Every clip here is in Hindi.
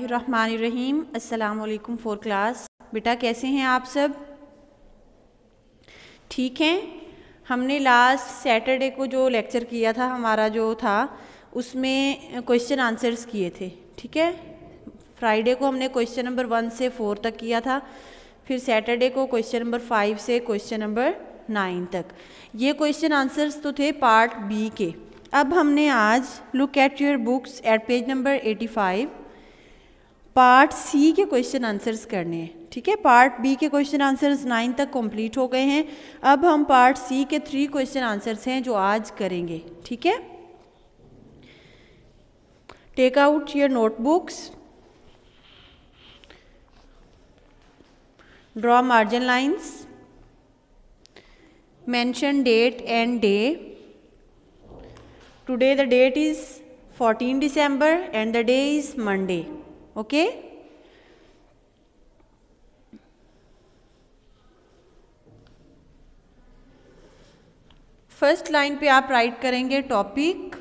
बिस्मिल्लाहिर्रहमानिर्रहीम। अस्सलाम वालेकुम फोर क्लास। बेटा कैसे हैं आप सब? ठीक हैं। हमने लास्ट सैटरडे को जो लेक्चर किया था, हमारा जो था उसमें क्वेश्चन आंसर्स किए थे। ठीक है। फ्राइडे को हमने क्वेश्चन नंबर 1 से 4 तक किया था, फिर सैटरडे को क्वेश्चन नंबर 5 से क्वेश्चन नंबर 9 तक। ये क्वेश्चन आंसर्स तो थे पार्ट बी के। अब हमने आज look at your books at page number 85 part C के क्वेश्चन आंसर्स करने हैं। ठीक है। पार्ट बी के क्वेश्चन आंसर्स 9 तक कंप्लीट हो गए हैं। अब हम पार्ट सी के 3 क्वेश्चन आंसर्स हैं जो आज करेंगे। ठीक है। Take out your notebooks, draw margin lines, mention date and day. Today the date is 14 December and the day is Monday. Okay. First line पे आप राइट करेंगे टॉपिक,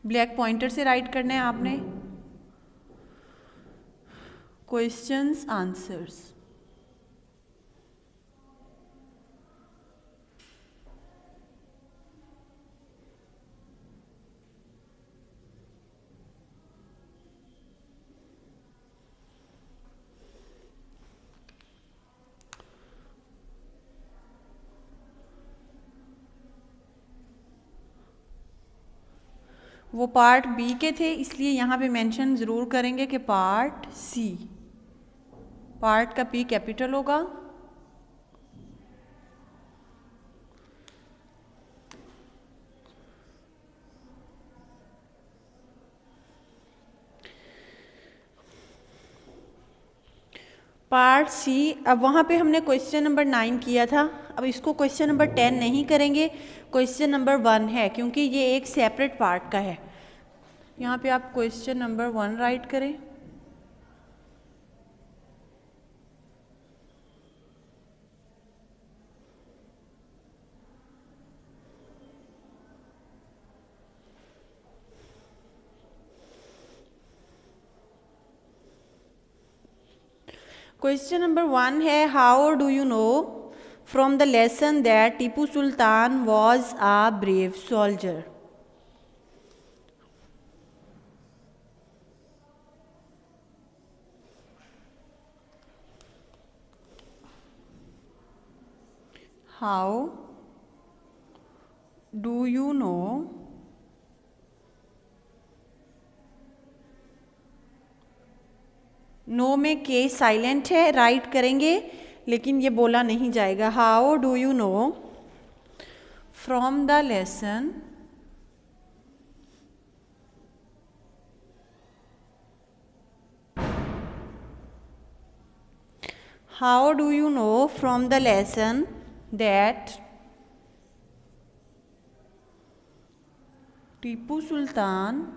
ब्लैक पॉइंटर से राइट करना है आपने, क्वेश्चंस आंसर्स। वो पार्ट बी के थे, इसलिए यहाँ पे मेंशन ज़रूर करेंगे कि पार्ट सी। पार्ट का पी कैपिटल होगा। Part C. अब वहाँ पे हमने क्वेश्चन नंबर 9 किया था, अब इसको क्वेश्चन नंबर 10 नहीं करेंगे, क्वेश्चन नंबर 1 है, क्योंकि ये एक सेपरेट पार्ट का है। यहाँ पे आप क्वेश्चन नंबर 1 राइट करें। क्वेश्चन नंबर 1 है, how do you know from the lesson that Tipu Sultan was a brave soldier. How do you know know में के साइलेंट है, राइट करेंगे, लेकिन ये बोला नहीं जाएगा। How do you know from the lesson how do you know from the lesson that Tipu Sultan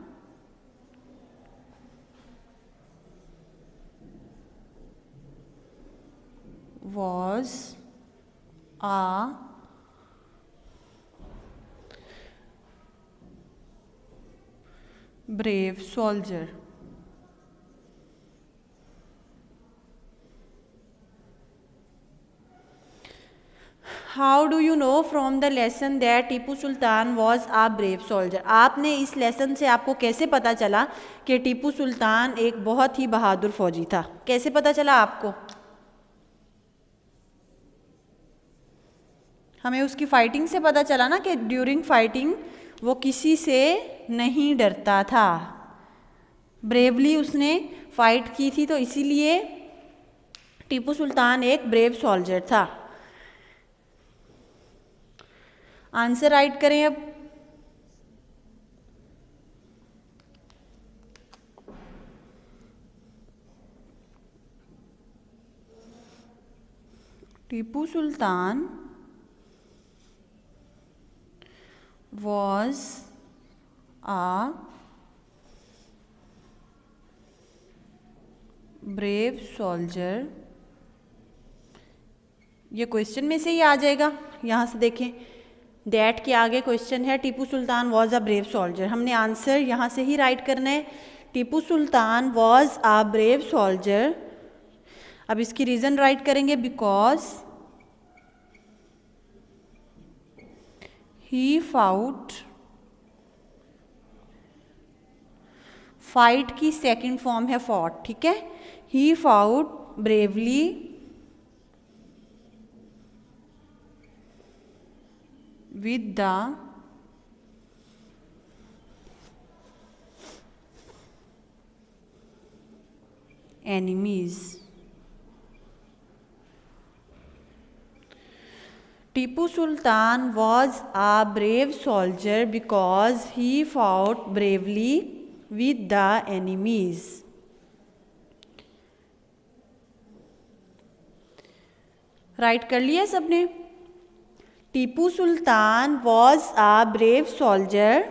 was a brave soldier। How do you know from the lesson that Tipu Sultan was a brave soldier. आपने इस लेसन से आपको कैसे पता चला कि टीपू सुल्तान एक बहुत ही बहादुर फौजी था? कैसे पता चला आपको? हमें उसकी फाइटिंग से पता चला ना कि ड्यूरिंग फाइटिंग वो किसी से नहीं डरता था, ब्रेवली उसने फाइट की थी, तो इसीलिए टीपू सुल्तान एक ब्रेव सोल्जर था। आंसर राइट करें अब। Tipu Sultan was a brave soldier। ये क्वेश्चन में से ही आ जाएगा, यहाँ से देखें, दैट के आगे क्वेश्चन है Tipu Sultan was a brave soldier. हमने आंसर यहाँ से ही राइट करना है, Tipu Sultan was a brave soldier. अब इसकी रीज़न राइट करेंगे, बिकॉज ही फाउट, फाइट की सेकंड फॉर्म है फॉट, ठीक है। He fought bravely with the enemies। Tipu Sultan was a brave soldier because he fought bravely with the enemies। Write कर लिया सबने। Tipu Sultan was a brave soldier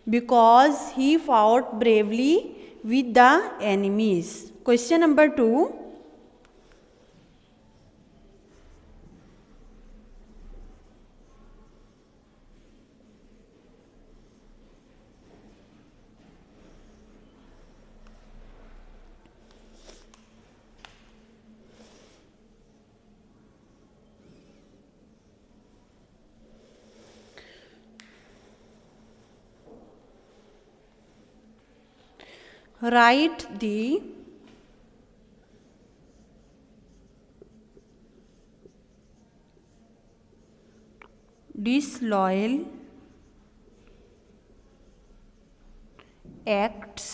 because he fought bravely with the enemies. Question number 2, write the disloyal acts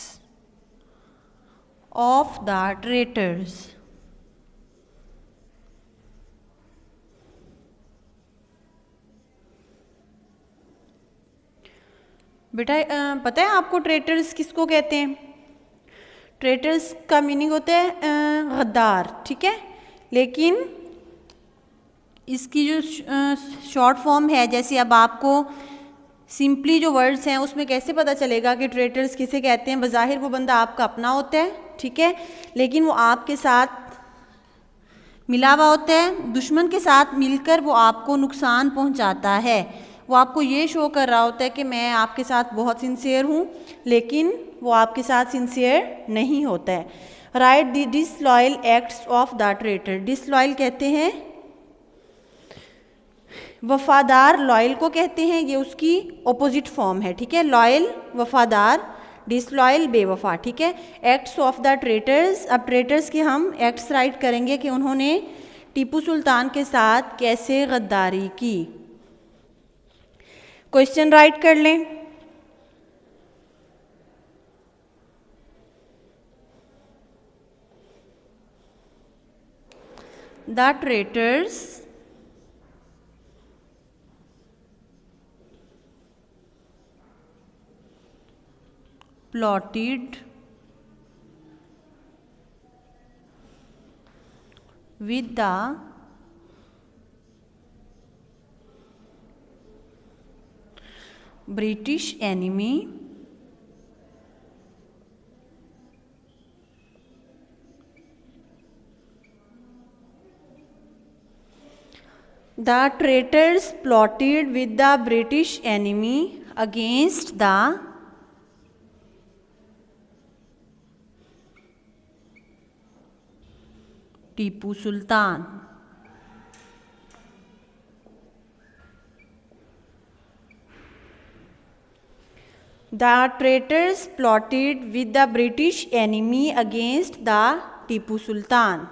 of the traitors। बेटा पता है आपको ट्रेटर्स किसको कहते हैं? ट्रेटर्स का मीनिंग होता है गद्दार, ठीक है। लेकिन इसकी जो शॉर्ट फॉर्म है, जैसे अब आपको सिंपली जो वर्ड्स हैं उसमें कैसे पता चलेगा कि ट्रेटर्स किसे कहते हैं? बज़ाहिर वो बंदा आपका अपना होता है, ठीक है, लेकिन वो आपके साथ मिला हुआ होता है, दुश्मन के साथ मिलकर वो आपको नुकसान पहुंचाता है। वो आपको ये शो कर रहा होता है कि मैं आपके साथ बहुत सिंसियर हूँ, लेकिन वो आपके साथ सिंसियर नहीं होता है। Right the disloyal acts of the traitor. Disloyal कहते हैं वफादार, लॉयल को कहते हैं, ये उसकी ऑपोजिट फॉर्म है, ठीक है। लॉयल वफादार, डिसलॉयल बेवफा, ठीक है। Acts of the traitors. अब ट्रेटर्स के हम एक्ट्स राइट करेंगे कि उन्होंने टीपू सुल्तान के साथ कैसे गद्दारी की। क्वेश्चन राइट कर लें। The traitors plotted with the British enemy the traitors plotted with the British enemy against the Tipu Sultan. The traitors plotted with the British enemy against the Tipu Sultan.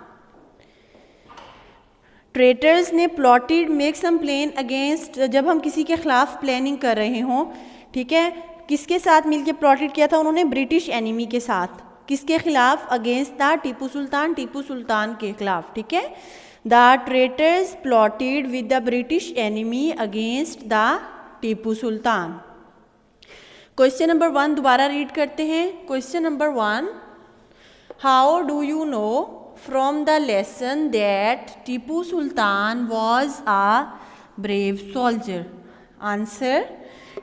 Traitors ने plotted make some plan against, जब हम किसी के खिलाफ प्लानिंग कर रहे हों, ठीक है, किसके साथ मिलके प्लॉटेड किया था उन्होंने? ब्रिटिश एनिमी के साथ। किसके खिलाफ? अगेंस्ट द टीपू सुल्तान, टीपू सुल्तान के खिलाफ, ठीक है। The traitors plotted with the British enemy against the Tipu Sultan. Question number 1 दोबारा रीड करते हैं। Question number 1, how do you know from the lesson that Tipu Sultan was a brave soldier? Answer,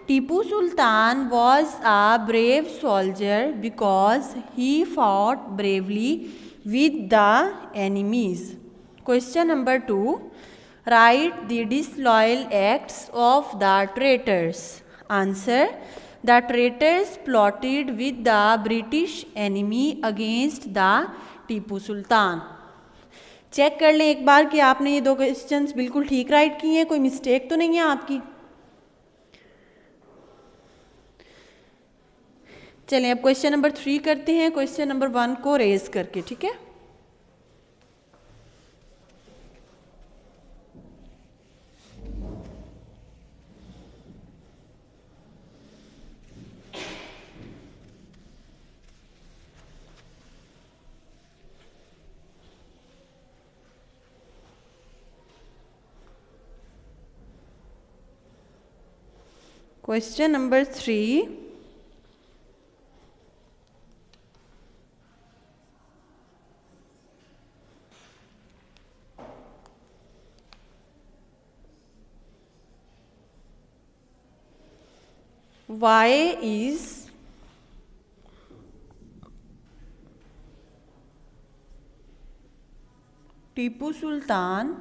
Tipu Sultan was a brave soldier because he fought bravely with the enemies। Question number 2, Write the disloyal acts of the traitors. Answer. The traitors plotted with the British enemy against the Tipu Sultan. Check कर लें एक बार कि आपने ये 2 क्वेश्चंस बिल्कुल ठीक राइट किए हैं, कोई मिस्टेक तो नहीं है आपकी. चलें अब क्वेश्चन नंबर 3 करते हैं, क्वेश्चन नंबर 1 को रेज करके. ठीक है, question number 3. Why is Tipu Sultan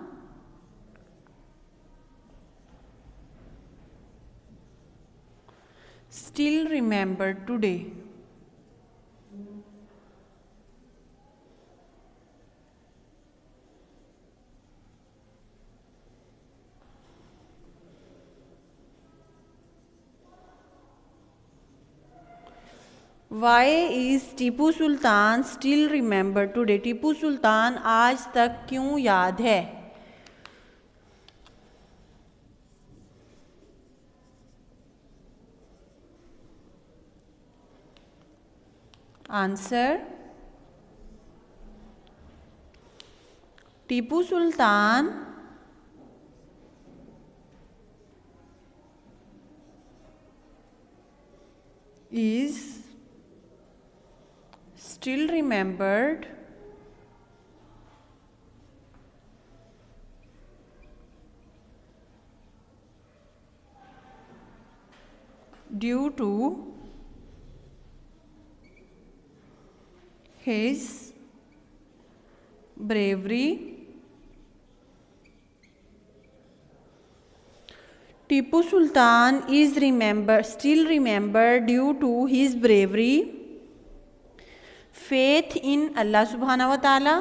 still remembered today? Why is Tipu Sultan still remember today? Tipu Sultan आज तक क्यों याद है? Answer. Tipu Sultan is still remembered due to his bravery. Tipu Sultan is still remembered due to his bravery, faith in Allah subhanahu wa ta'ala,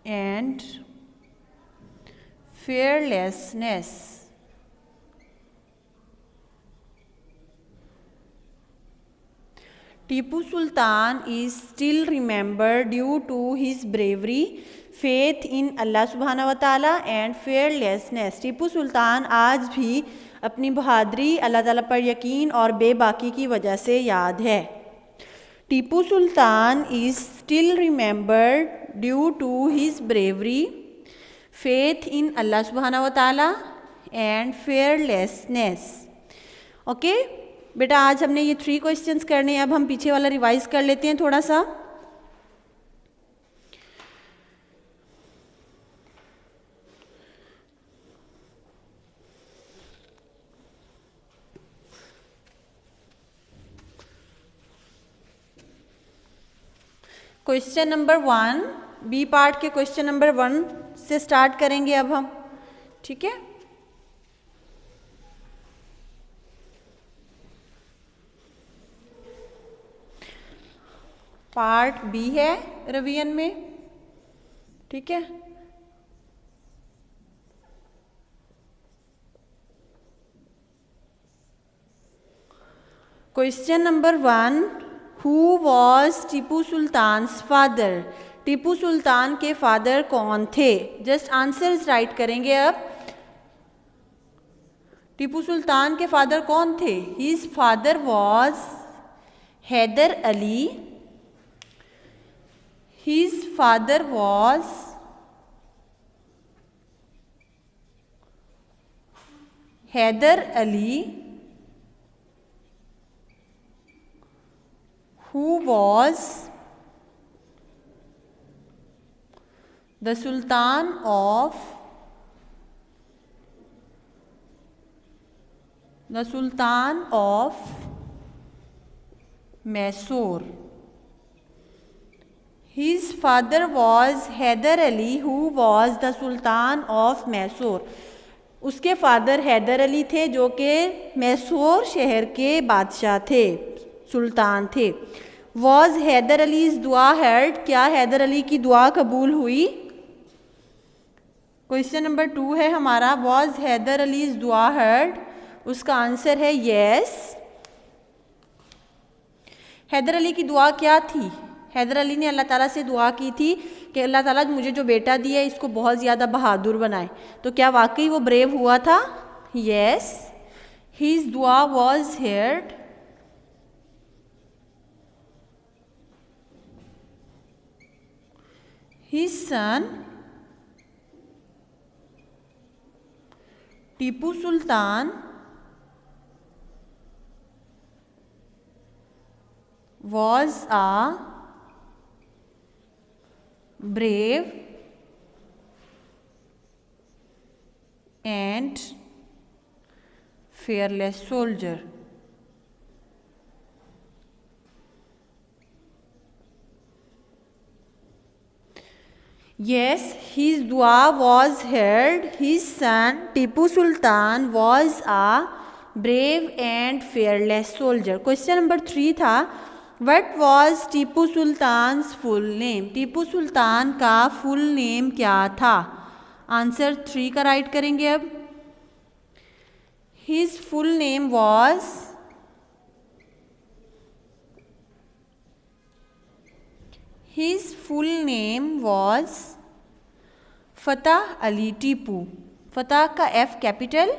and fearlessness. Tipu Sultan is still remembered due to his bravery, faith in Allah subhanahu wa ta'ala and fearlessness. Tipu Sultan आज भी अपनी बहादुरी, अल्लाह ताला पर यकीन और बेबाकी की वजह से याद है. Tipu Sultan is still remembered due to his bravery, faith in Allah सुब्हानहू व तआला एंड फेयरलेसनेस. ओके बेटा, आज हमने ये 3 क्वेश्चंस करने हैं. अब हम पीछे वाला रिवाइज कर लेते हैं थोड़ा सा. क्वेश्चन नंबर 1 बी पार्ट के क्वेश्चन नंबर 1 से स्टार्ट करेंगे अब हम. ठीक है, पार्ट बी है रिवीजन में. ठीक है, question number 1, who was Tipu Sultan's father? Tipu Sultan के फादर कौन थे? जस्ट आंसर्स राइट करेंगे. अब टीपू सुल्तान के फादर कौन थे? His father was Hyder Ali. His father was Hyder Ali who was the Sultan of The Sultan of Mysore. His father was Hyder Ali, who was the Sultan of Mysore. उसके फादर हैदर अली थे जो कि मैसूर शहर के बादशाह थे, सुल्तान थे. वॉज हैदर अलीज दुआ हेल्ड, क्या हैदर अली की दुआ कबूल हुई? क्वेश्चन नंबर 2 है हमारा, वॉज हैदर अलीज दुआ हेल्ड? उसका आंसर है यस. हैदर अली की दुआ क्या थी? हैदर अली ने अल्लाह ताला से दुआ की थी कि अल्लाह ताला मुझे जो बेटा दिया इसको बहुत ज़्यादा बहादुर बनाए. तो क्या वाकई वो ब्रेव हुआ था? यस. हिज दुआ was heard. His son Tipu Sultan was a brave and fearless soldier. Yes, his dua was heard. His son Tipu Sultan was a brave and fearless soldier. Question number 3 था, What was Tipu Sultan full name? Tipu Sultan का फुल नेम क्या था? आंसर 3 का राइट करेंगे अब. His full name was Fateh Ali Tipu. फतेह का एफ कैपिटल.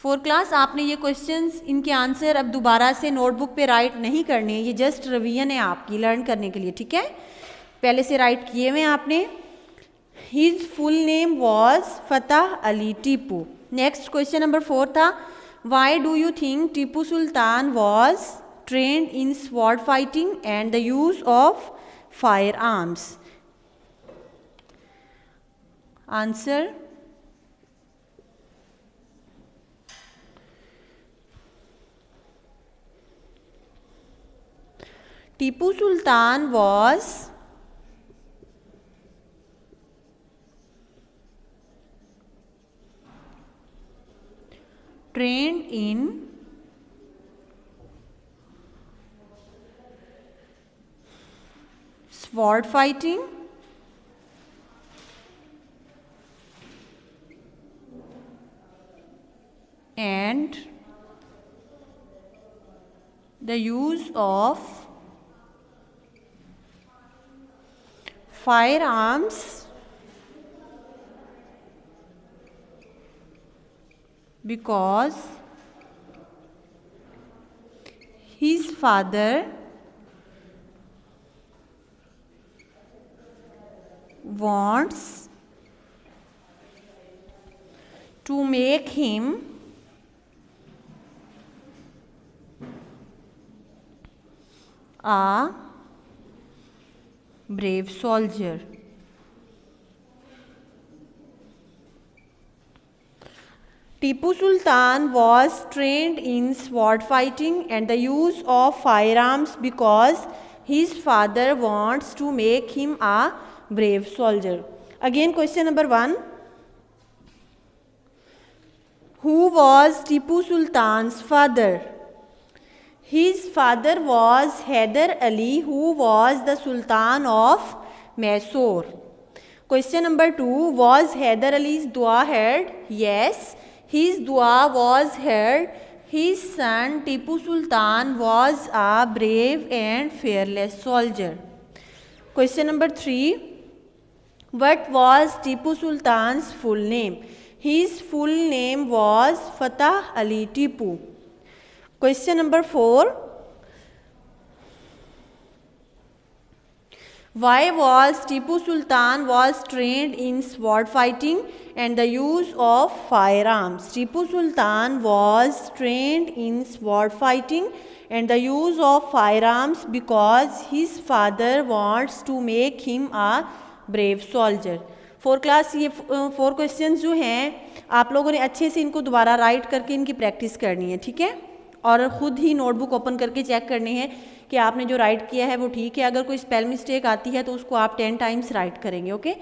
4 क्लास आपने ये क्वेश्चंस, इनके आंसर अब दोबारा से नोटबुक पे राइट नहीं करने, ये जस्ट रिवीजन है आपकी लर्न करने के लिए, ठीक है? पहले से राइट किए हुए आपने. His full name was Fateh Ali Tipu. Next question number 4 था, why do you think Tipu Sultan was trend in sword fighting and the use of fire arms? Answer Tipu Sultan was trained in sword fighting and the use of firearms because his father wants to make him a brave soldier. Tipu Sultan was trained in sword fighting and the use of firearms because his father wants to make him a brave soldier. Again, question number 1. Who was Tipu Sultan's father? His father was Hyder Ali, who was the Sultan of Mysore. Question number 2. Was Hyder Ali's dua heard? Yes, his dua was heard. His son Tipu Sultan was a brave and fearless soldier. Question number 3. What was Tipu Sultan's full name? His full name was Feteh Ali Tipu. Question number 4. Why was Tipu Sultan was trained in sword fighting and the use of firearms? Tipu Sultan was trained in sword fighting and the use of firearms because his father wants to make him a brave soldier. 4 class ये 4 क्वेश्चंस जो हैं आप लोगों ने अच्छे से इनको दोबारा राइट करके इनकी प्रैक्टिस करनी है, ठीक है। और ख़ुद ही नोटबुक ओपन करके चेक करनी है कि आपने जो राइट किया है वो ठीक है। अगर कोई स्पेल मिस्टेक आती है तो उसको आप 10 टाइम्स राइट करेंगे। Okay,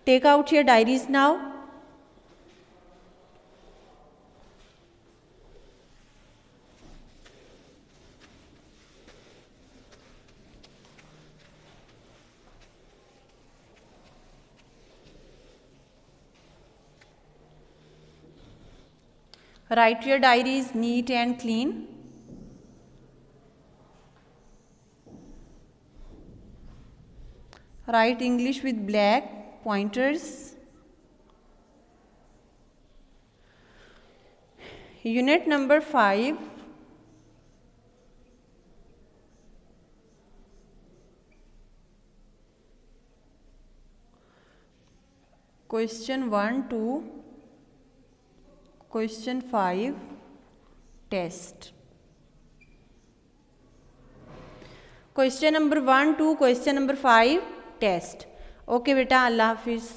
take out your diaries now. Write your diaries neat and clean. Write English with black pointers. Unit number 5. Question 1 to Question 5 test. Question number 1 to Question number 5 test. Okay बेटा, अल्लाह हाफिज़।